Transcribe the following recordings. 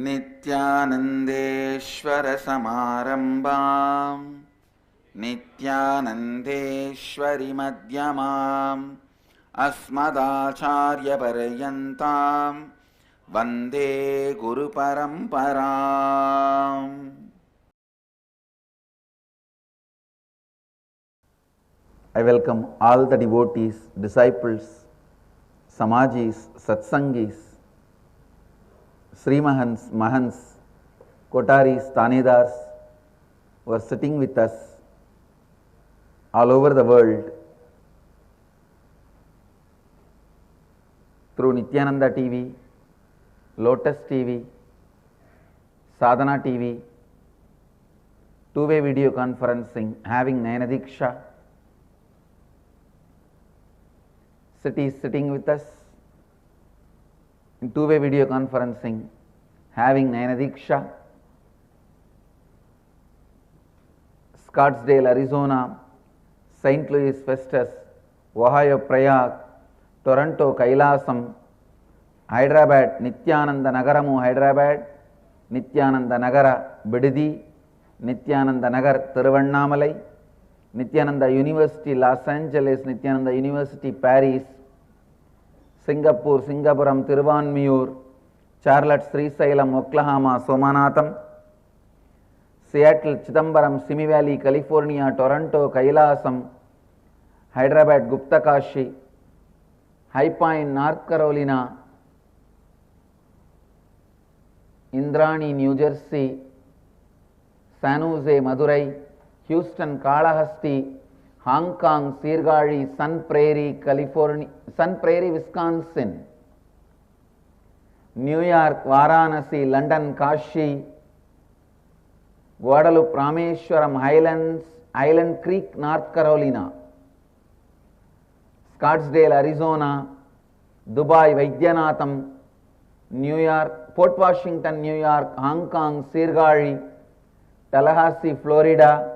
नित्यानन्देश्वरसमारम्भां नित्यानन्देश्वरिमध्यमाम् अस्मदाचार्यपर्यन्तां वन्दे गुरुपरम्पराम्। I welcome all the devotees, disciples, Samajis, Satsangis, Srimahans, Mahans, Kotaris, Tanedars who are sitting with us all over the world through Nityananda TV, Lotus TV, Sadhana TV, two-way video conferencing, having Nayana Diksha. Cities sitting with us in two-way video conferencing, having Nayana Diksha. Scottsdale, Arizona, St. Louis, Festus, Ohio, Prayag, Toronto, Kailasam, Hyderabad, Nityananda Nagaramu, Hyderabad, Nityananda Nagara, Bididi, Nityananda Nagar, Thiruvannamalai, Nityananda University, Los Angeles, Nityananda University, Paris, Singapore, Singapuram, Thiruvanmiyur, Charlotte, Srisailam, Oklahoma, Somanatham, Seattle, Chidambaram, Simi Valley, California, Toronto, Kailasam, Hyderabad, Guptakashi, High Point, North Carolina, Indrani, New Jersey, San Jose, Madurai, Houston, Kalahasti, Hong Kong, Sirgari, Sun Prairie, California, Sun Prairie, Wisconsin, New York, Varanasi, London, Kashi, Guadalupe, Rameshwaram, Highlands, Island Creek, North Carolina, Scottsdale, Arizona, Dubai, Vaidyanatham, New York, Port Washington, New York, Hong Kong, Sirgari, Tallahassee, Florida,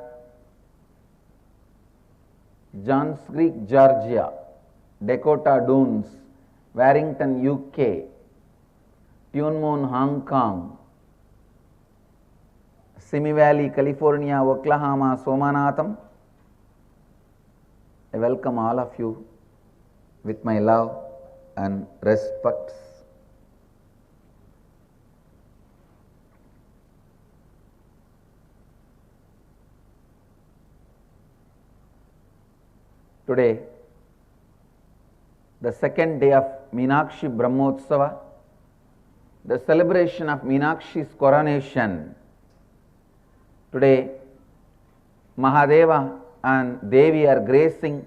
Johns Creek, Georgia, Dakota Dunes, Warrington, UK, Tunemoon, Hong Kong, Simi Valley, California, Oklahoma, Somanatham. I welcome all of you with my love and respect. Today, the second day of Meenakshi Brahmotsava, the celebration of Meenakshi's coronation. Today, Mahadeva and Devi are gracing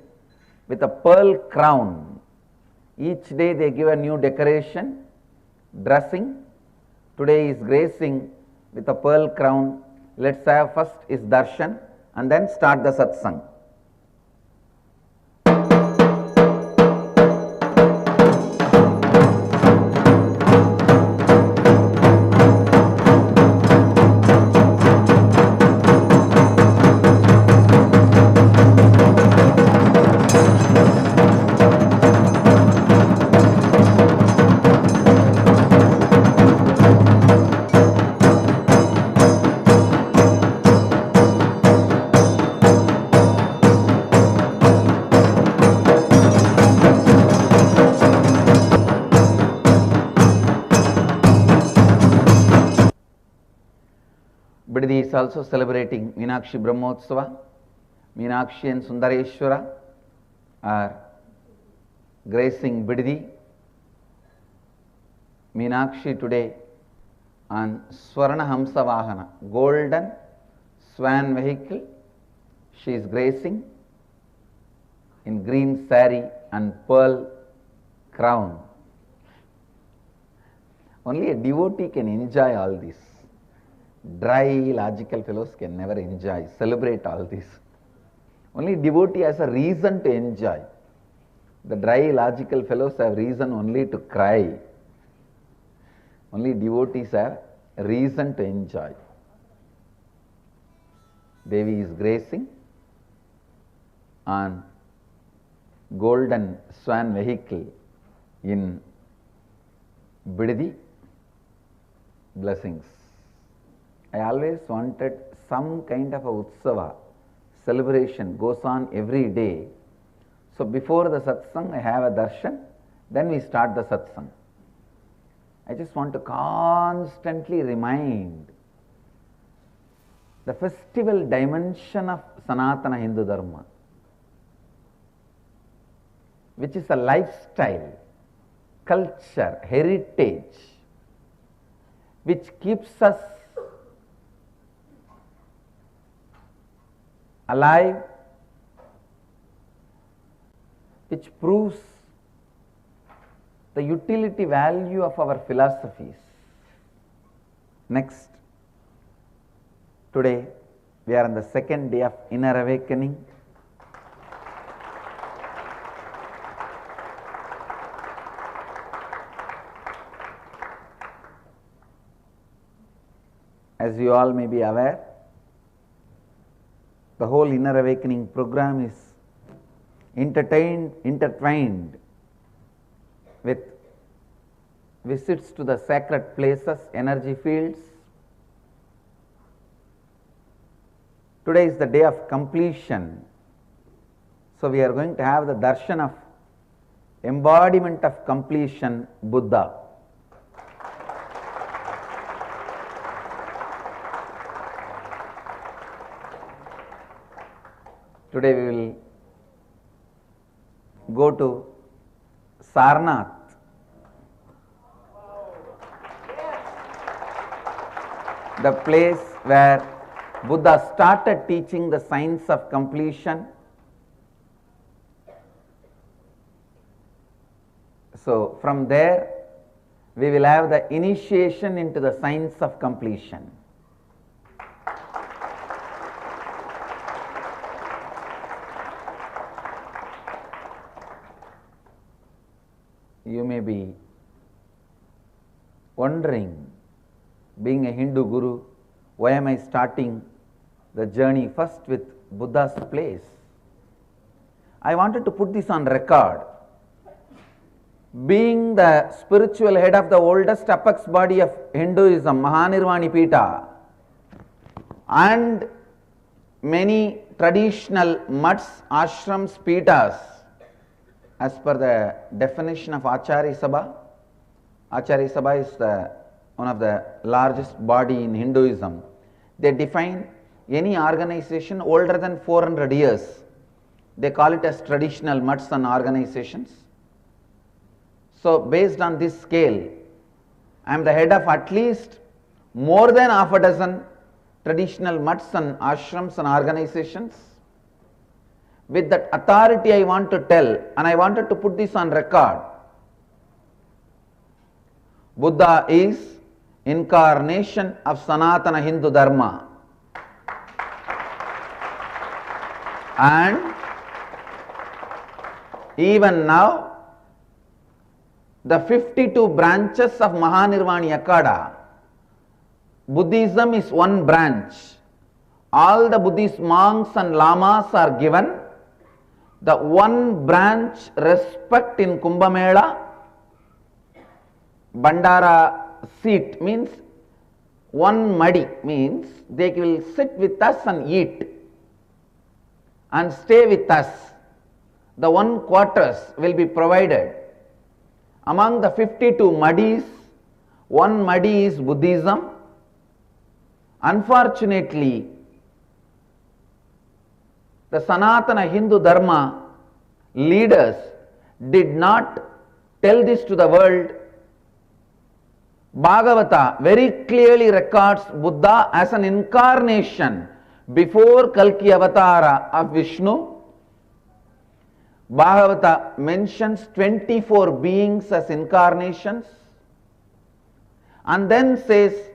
with a pearl crown. Each day they give a new decoration, dressing. Today is gracing with a pearl crown. Let's have first is darshan and then start the satsang. Bididi is also celebrating Meenakshi Brahmotsava. Meenakshi and Sundareshwara are gracing Bididi. Meenakshi today on Swarna Hamsa Vahana, golden swan vehicle. She is gracing in green sari and pearl crown. Only a devotee can enjoy all this. Dry, logical fellows can never enjoy, celebrate all this. Only devotee has a reason to enjoy. The dry, logical fellows have reason only to cry. Only devotees have a reason to enjoy. Devi is gracing on golden swan vehicle in Bididi. blessings. I always wanted some kind of a utsava, celebration goes on every day. So before the satsang I have a darshan, then we start the satsang. I just want to constantly remind the festival dimension of Sanatana Hindu Dharma, which is a lifestyle, culture, heritage, which keeps us alive, which proves the utility value of our philosophies. Next, today we are on the second day of inner awakening. As you all may be aware, the whole inner awakening program is intertwined with visits to the sacred places, energy fields. Today is the day of completion. So we are going to have the darshan of embodiment of completion, Buddha. Today we will go to Sarnath. The place where Buddha started teaching the science of completion. So from there we will have the initiation into the science of completion. You may be wondering, being a Hindu guru, why am I starting the journey first with Buddha's place? I wanted to put this on record. Being the spiritual head of the oldest apex body of Hinduism, Mahanirvani Pita, and many traditional mutts, ashrams, pitas, as per the definition of Acharya Sabha. Acharya Sabha is one of the largest body in Hinduism. They define any organization older than 400 years. They call it as traditional mutts and organizations. So based on this scale, I am the head of at least more than half a dozen traditional mutts and ashrams and organizations. With that authority I want to tell, and I wanted to put this on record, Buddha is incarnation of Sanatana Hindu Dharma. And even now, the 52 branches of Mahanirvani Akada, Buddhism is one branch. All the Buddhist monks and lamas are given the one branch respect in Kumbh Mela. Bandara seat means one madi, means they will sit with us and eat and stay with us. The one quarters will be provided. Among the 52 madis, one madi is Buddhism. Unfortunately, the Sanatana Hindu Dharma leaders did not tell this to the world. Bhagavata very clearly records Buddha as an incarnation before Kalki Avatara of Vishnu. Bhagavata mentions 24 beings as incarnations and then says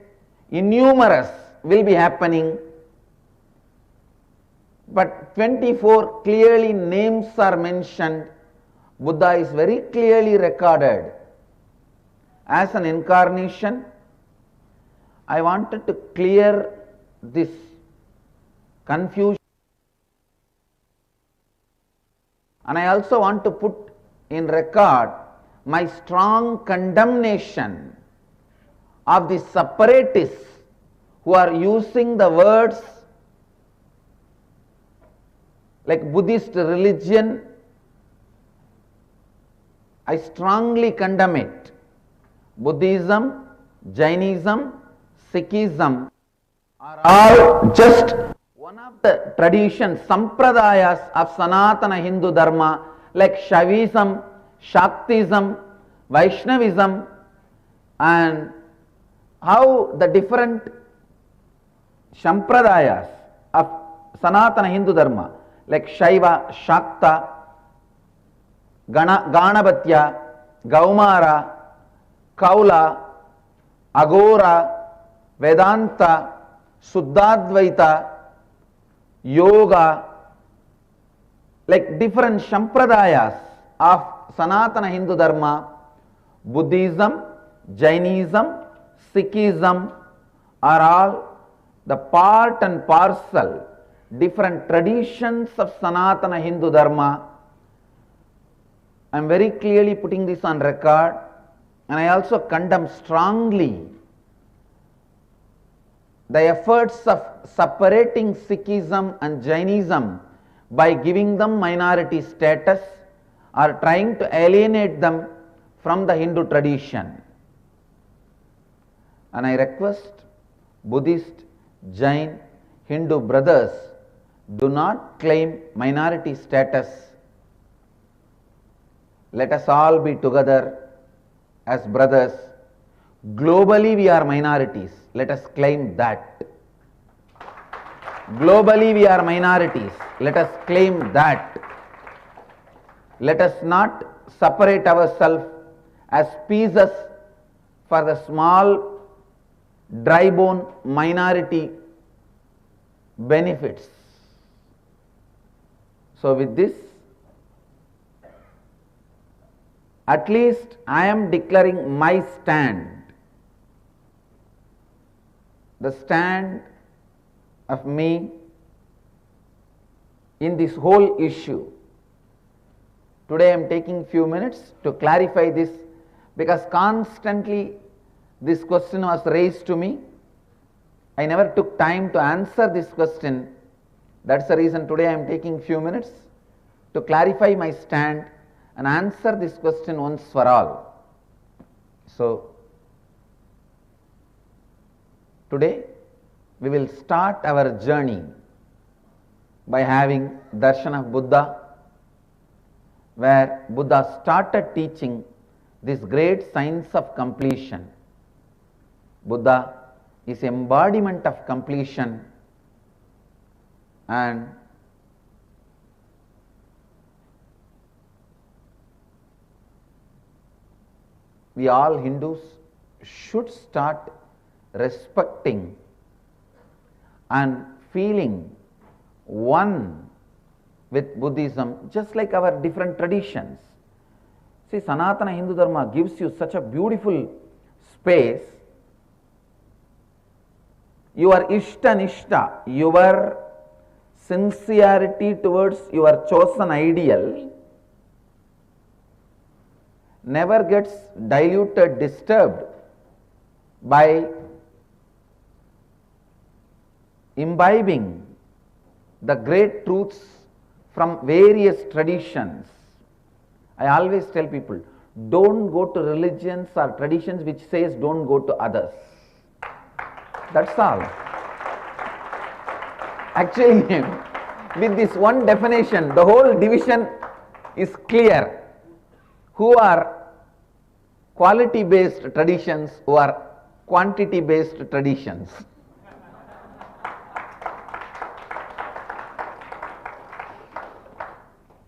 innumerous will be happening, but 24 clearly names are mentioned. Buddha is very clearly recorded as an incarnation. I wanted to clear this confusion, and I also want to put in record my strong condemnation of the separatists who are using the words like Buddhist religion, I strongly condemn it. Buddhism, Jainism, Sikhism are all just one of the traditions, sampradayas of Sanatana Hindu Dharma, like Shaivism, Shaktism, Vaishnavism, and how the different sampradayas of Sanatana Hindu Dharma, like Shaiva, Shakta, Ganapatya, Gaumara, Kaula, Agora, Vedanta, Suddhadvaita, Yoga, like different sampradayas of Sanatana Hindu Dharma, Buddhism, Jainism, Sikhism are all the part and parcel, different traditions of Sanatana Hindu Dharma. I am very clearly putting this on record, and I also condemn strongly the efforts of separating Sikhism and Jainism by giving them minority status or trying to alienate them from the Hindu tradition. And I request Buddhist, Jain, Hindu brothers, do not claim minority status. Let us all be together as brothers. Globally we are minorities. Let us claim that. Globally we are minorities. Let us claim that. Let us not separate ourselves as pieces for the small dry bone minority benefits. So with this, at least I am declaring my stand. The stand of me in this whole issue. Today I am taking few minutes to clarify this, because constantly this question was raised to me. I never took time to answer this question. That's the reason today I am taking few minutes to clarify my stand and answer this question once for all. So today we will start our journey by having Darshan of Buddha, where Buddha started teaching this great science of completion. Buddha is embodiment of completion, and we all Hindus should start respecting and feeling one with Buddhism, just like our different traditions. See, Sanatana Hindu Dharma gives you such a beautiful space. Your Ishta Nishta, your sincerity towards your chosen ideal never gets diluted, disturbed by imbibing the great truths from various traditions. I always tell people, don't go to religions or traditions which says don't go to others. That's all. Actually, with this one definition, the whole division is clear. Who are quality based traditions, who are quantity based traditions.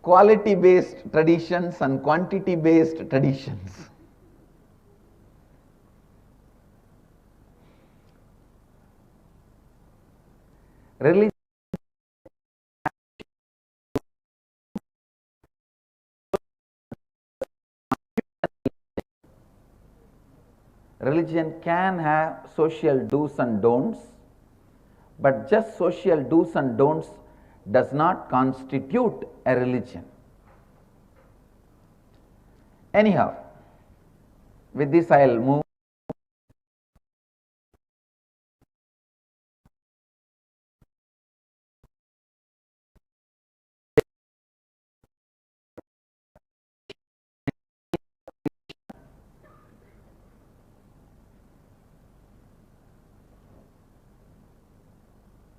Quality based traditions and quantity based traditions. Religion can have social do's and don'ts, but just social do's and don'ts does not constitute a religion. Anyhow, with this I will move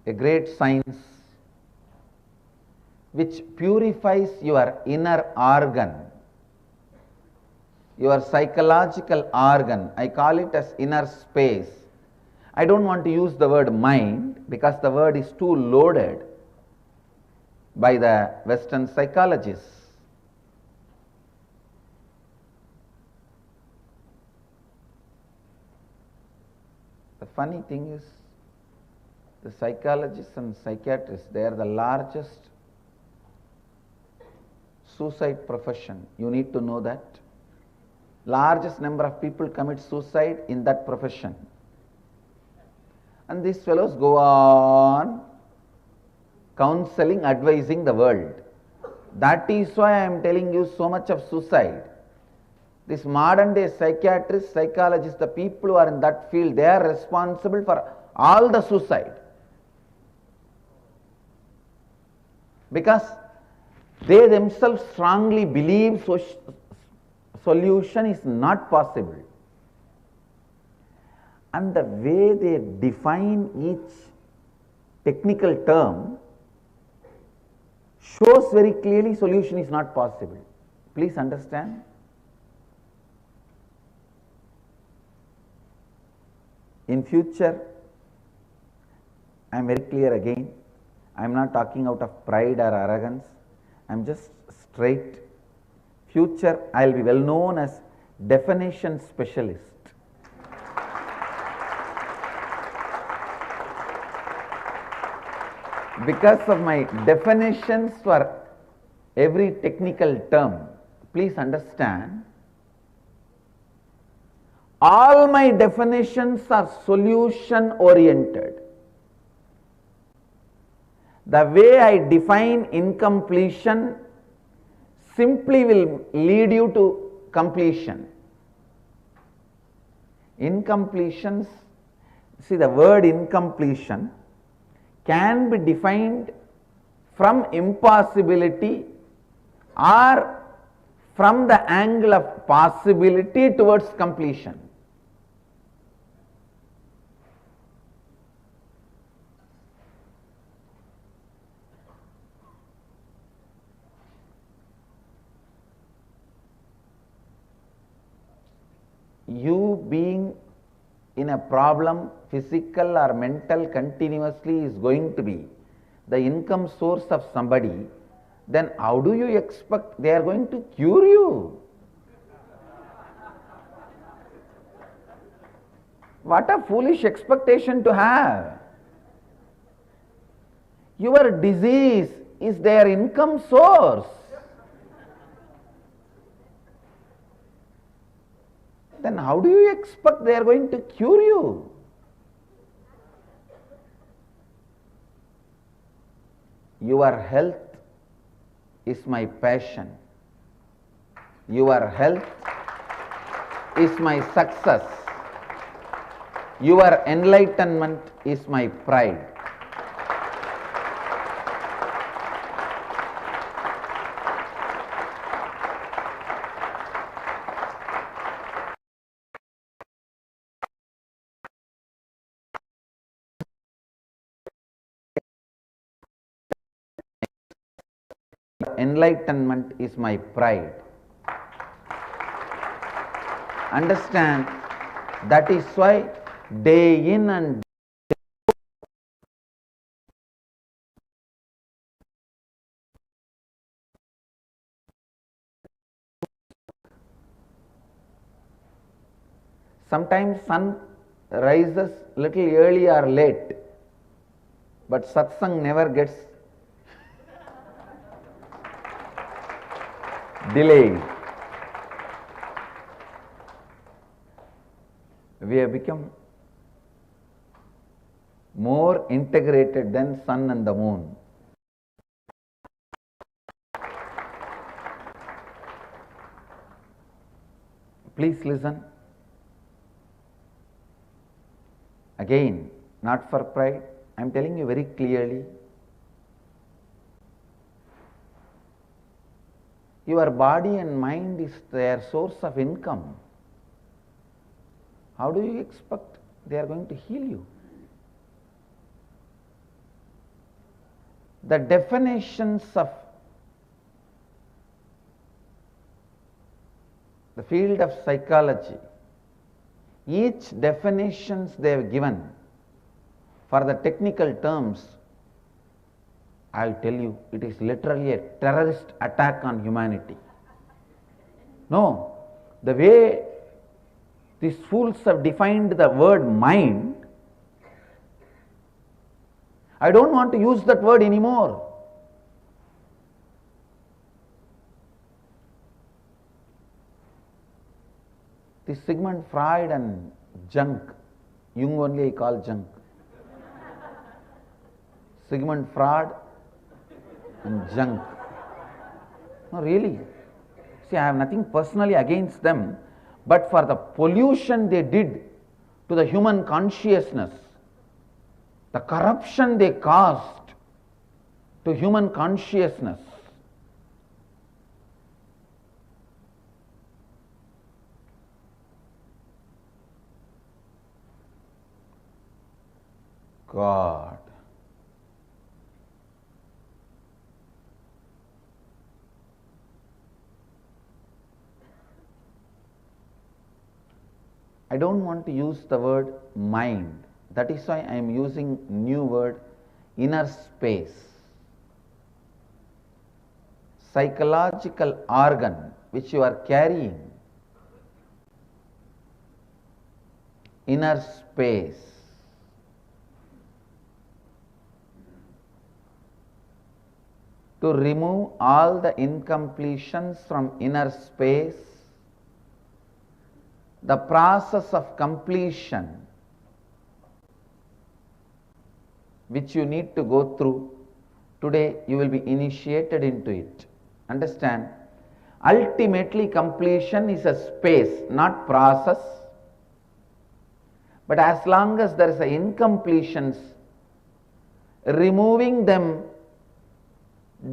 a great science which purifies your inner organ, your psychological organ. I call it as inner space. I don't want to use the word mind because the word is too loaded by the Western psychologists. The funny thing is, the psychologists and psychiatrists, they are the largest suicide profession. You need to know that. Largest number of people commit suicide in that profession. And these fellows go on counseling, advising the world. That is why I am telling you so much of suicide. This modern day psychiatrists, psychologists, the people who are in that field, they are responsible for all the suicide. Because they themselves strongly believe solution is not possible. And the way they define each technical term shows very clearly solution is not possible. Please understand. In future, I am very clear again, I am not talking out of pride or arrogance, I am just straight. Future, I will be well known as definition specialist. Because of my definitions for every technical term, please understand, all my definitions are solution oriented. The way I define incompletion simply will lead you to completion. Incompletions, see, the word incompletion can be defined from impossibility or from the angle of possibility towards completion. You being in a problem, physical or mental, continuously is going to be the income source of somebody, then how do you expect they are going to cure you? What a foolish expectation to have. Your disease is their income source. Then how do you expect they are going to cure you? Your health is my passion. Your health is my success. Your enlightenment is my pride. Enlightenment is my pride. Understand, that is why day in and sometimes sun rises little early or late, but satsang never gets delayed. We have become more integrated than sun and the moon. Please listen. Again, not for pride, I am telling you very clearly. Your body and mind is their source of income. How do you expect they are going to heal you? the definitions of the field of psychology, each definitions they have given for the technical terms, I'll tell you, it is literally a terrorist attack on humanity. No, the way these fools have defined the word mind, I don't want to use that word anymore. This Sigmund Freud and junk, Jung only I call junk. Sigmund Freud and junk. No, really. See, I have nothing personally against them, but for the pollution they did to the human consciousness, the corruption they caused to human consciousness, God. I don't want to use the word mind. That is why I am using new word, inner space. Psychological organ which you are carrying. Inner space. To remove all the incompletions from inner space, the process of completion which you need to go through, today you will be initiated into it. Understand? Ultimately completion is a space, not process. But as long as there is a incompletions, removing them,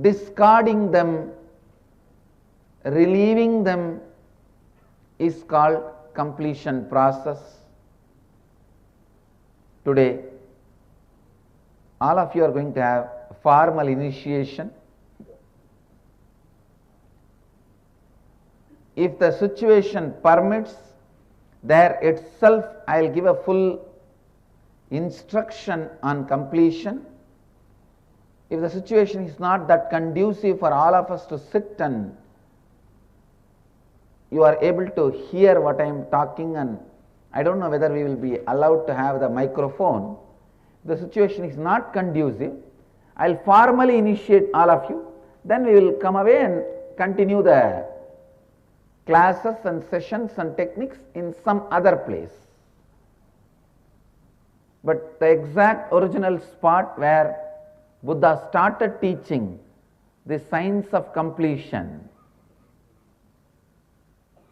discarding them, relieving them is called completion process. Today, all of you are going to have formal initiation. If the situation permits, there itself I will give a full instruction on completion. If the situation is not that conducive for all of us to sit and you are able to hear what I am talking, and I don't know whether we will be allowed to have the microphone. If the situation is not conducive, I will formally initiate all of you, then we will come away and continue the classes and sessions and techniques in some other place. But the exact original spot where Buddha started teaching the science of completion,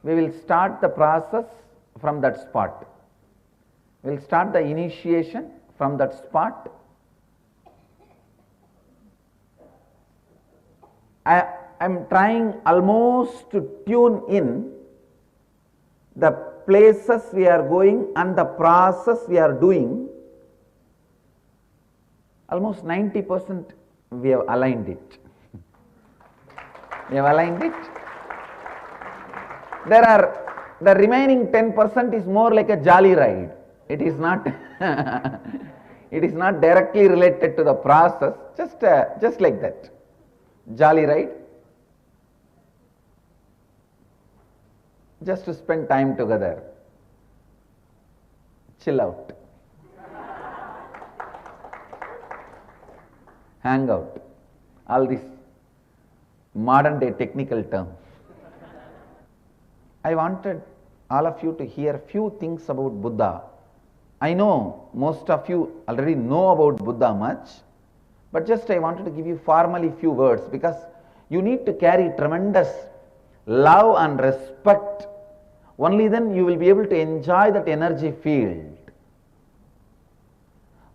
we will start the process from that spot. We will start the initiation from that spot. I am trying almost to tune in the places we are going and the process we are doing. Almost 90% we have aligned it. We have aligned it. The remaining 10% is more like a jolly ride. It is not it is not directly related to the process, just like that. Jolly ride. Just to spend time together. Chill out. Hang out. All these modern day technical terms. I wanted all of you to hear few things about Buddha. I know most of you already know about Buddha much, but just I wanted to give you formally few words, because you need to carry tremendous love and respect. Only then you will be able to enjoy that energy field.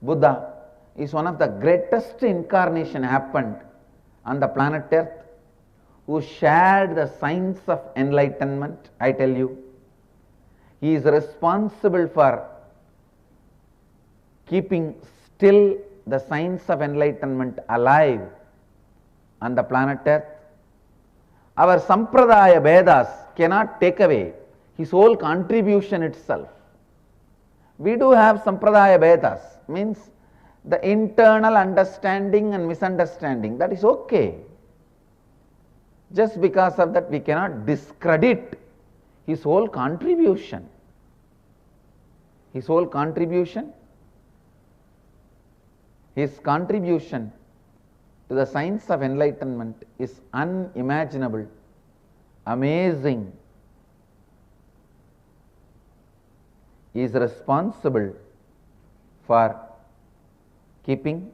Buddha is one of the greatest incarnation happened on the planet Earth, who shared the science of enlightenment. I tell you, he is responsible for keeping still the science of enlightenment alive on the planet Earth. Our Sampradaya Vedas cannot take away his whole contribution itself. We do have Sampradaya Vedas, means the internal understanding and misunderstanding, that is okay. Just because of that we cannot discredit his whole contribution. His whole contribution, his contribution to the science of enlightenment is unimaginable, amazing. He is responsible for keeping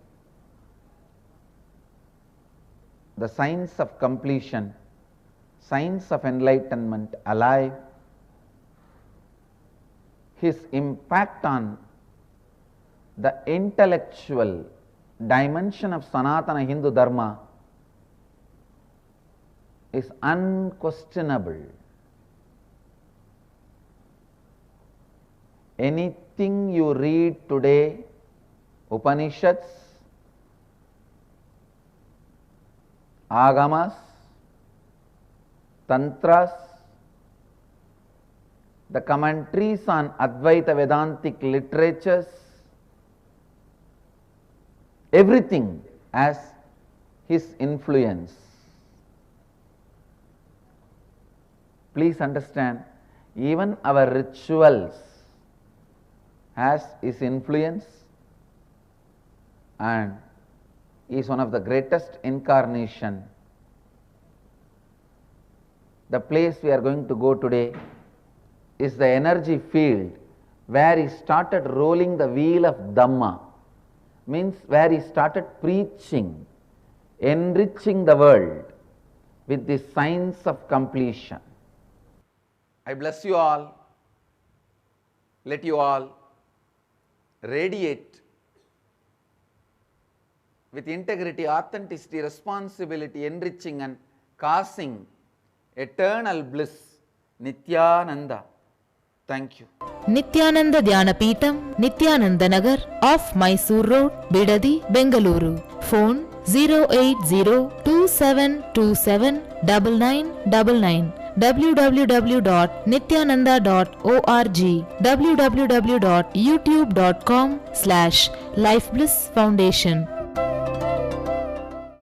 the science of completion, science of enlightenment alive. His impact on the intellectual dimension of Sanatana Hindu Dharma is unquestionable. Anything you read today, Upanishads, Agamas, Tantras, the commentaries on Advaita Vedantic literatures, everything has his influence. Please understand, even our rituals has his influence, and he is one of the greatest incarnation. The place we are going to go today is the energy field where he started rolling the wheel of Dhamma, means where he started preaching, enriching the world with the science of completion. I bless you all. Let you all radiate with integrity, authenticity, responsibility, enriching and causing eternal bliss. Nityananda. Thank you. Nityananda Dhyanapitham, Nityananda Nagar, off Mysore Road, Bidadi, Bengaluru. Phone 08027279999. www.nityananda.org, www.youtube.com/Life Bliss Foundation.